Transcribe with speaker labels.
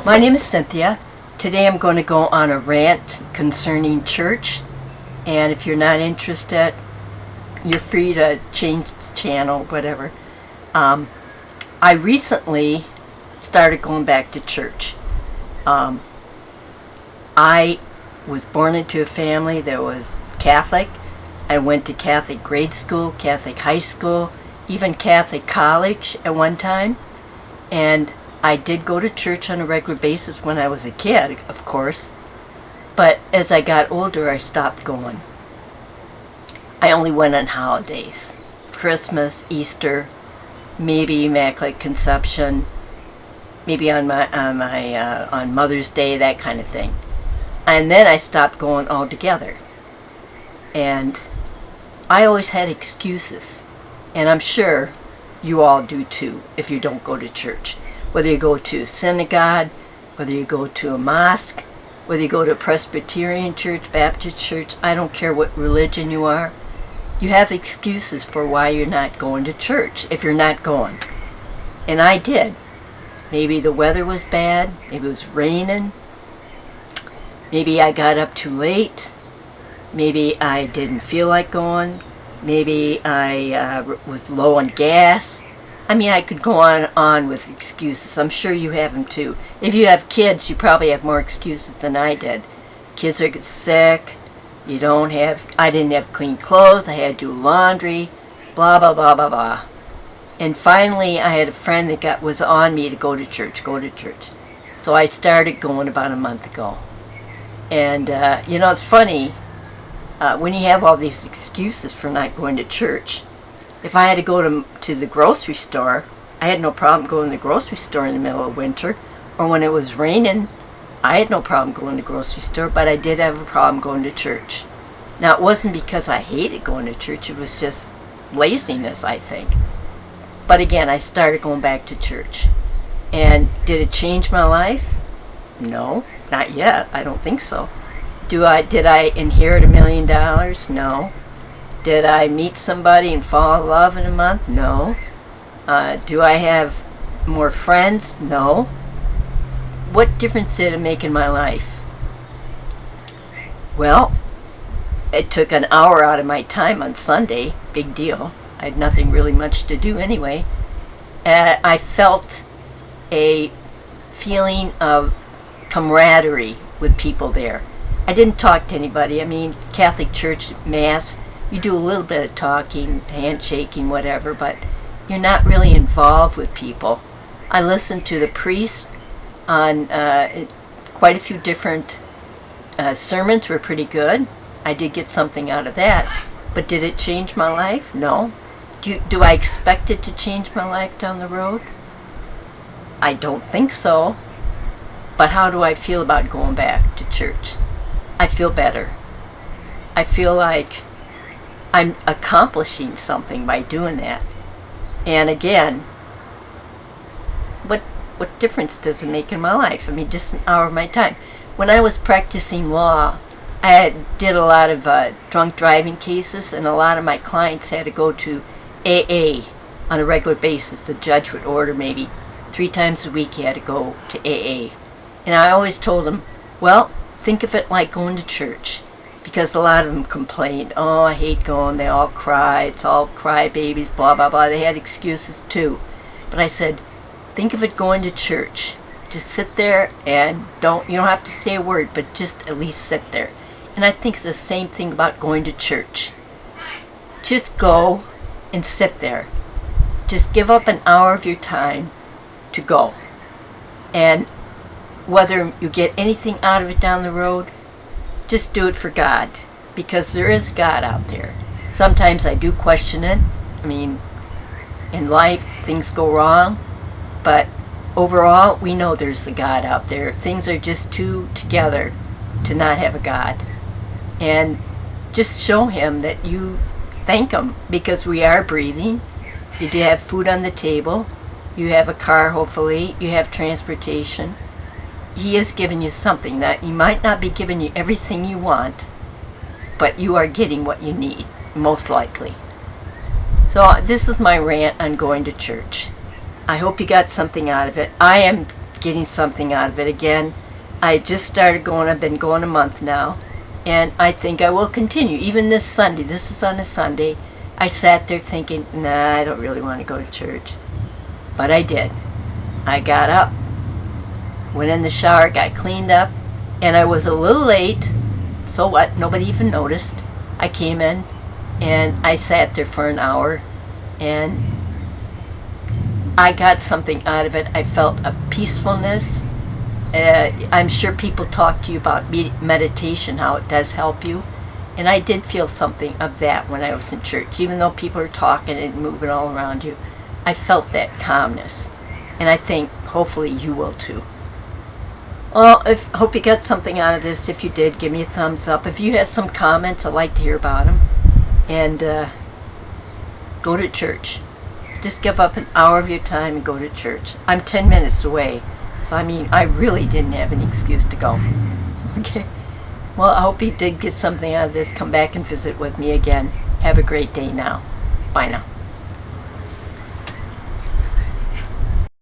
Speaker 1: My name is Cynthia. Today I'm going to go on a rant concerning church, and if you're not interested, you're free to change the channel, whatever. I recently started going back to church. I was born into a family that was Catholic. I went to Catholic grade school, Catholic high school, even Catholic college at one time. And I did go to church on a regular basis when I was a kid, of course. But as I got older, I stopped going. I only went on holidays. Christmas, Easter, maybe Immaculate Conception, maybe on Mother's Day, that kind of thing. And then I stopped going altogether. And I always had excuses. And I'm sure you all do too if you don't go to church. Whether you go to a synagogue, whether you go to a mosque, whether you go to a Presbyterian church, Baptist church, I don't care what religion you are. You have excuses for why you're not going to church if you're not going. And I did. Maybe the weather was bad. Maybe it was raining. Maybe I got up too late. Maybe I didn't feel like going. Maybe I was low on gas. I mean, I could go on with excuses. I'm sure you have them too. If you have kids, you probably have more excuses than I did. Kids are sick. I didn't have clean clothes. I had to do laundry. Blah, blah, blah, blah, blah. And finally, I had a friend that was on me to go to church. So I started going about a month ago. And, it's funny. When you have all these excuses for not going to church, if I had to go to the grocery store, I had no problem going to the grocery store in the middle of winter. Or when it was raining, I had no problem going to the grocery store, but I did have a problem going to church. Now, it wasn't because I hated going to church. It was just laziness, I think. But again, I started going back to church. And did it change my life? No, not yet. I don't think so. Did I inherit $1 million? No. Did I meet somebody and fall in love in a month? No. Do I have more friends? No. What difference did it make in my life? Well, it took an hour out of my time on Sunday. Big deal. I had nothing really much to do anyway. I felt a feeling of camaraderie with people there. I didn't talk to anybody. I mean, Catholic Church, Mass, you do a little bit of talking, handshaking, whatever, but you're not really involved with people. I listened to the priest on quite a few different sermons. Were pretty good. I did get something out of that. But did it change my life? No. Do I expect it to change my life down the road? I don't think so. But how do I feel about going back to church? I feel better. I feel like I'm accomplishing something by doing that. And again, what difference does it make in my life? I mean, just an hour of my time. When I was practicing law, I did a lot of drunk driving cases, and a lot of my clients had to go to AA on a regular basis. The judge would order maybe 3 times a week you had to go to AA. And I always told them, well, think of it like going to church. Because a lot of them complained, oh, I hate going, they all cry, it's all crybabies, blah, blah, blah. They had excuses too. But I said, think of it going to church. Just sit there and you don't have to say a word, but just at least sit there. And I think the same thing about going to church. Just go and sit there. Just give up an hour of your time to go. And whether you get anything out of it down the road, just do it for God, because there is God out there. Sometimes I do question it. I mean, in life, things go wrong, but overall, we know there's a God out there. Things are just too together to not have a God. And just show Him that you thank Him, because we are breathing. You do have food on the table. You have a car, hopefully. You have transportation. He has given you something that you might not be giving you everything you want, but you are getting what you need, most likely. So this is my rant on going to church. I hope you got something out of it. I am getting something out of it. Again, I just started going. I've been going a month now, and I think I will continue. Even this Sunday, this is on a Sunday, I sat there thinking, nah, I don't really want to go to church. But I did. I got up, went in the shower, got cleaned up, and I was a little late. So what? Nobody even noticed. I came in, and I sat there for an hour, and I got something out of it. I felt a peacefulness. I'm sure people talk to you about meditation, how it does help you. And I did feel something of that when I was in church. Even though people are talking and moving all around you, I felt that calmness. And I think hopefully you will too. Well, I hope you got something out of this. If you did, give me a thumbs up. If you have some comments, I'd like to hear about them. And go to church. Just give up an hour of your time and go to church. I'm 10 minutes away. So, I mean, I really didn't have any excuse to go. Okay. Well, I hope you did get something out of this. Come back and visit with me again. Have a great day now. Bye now.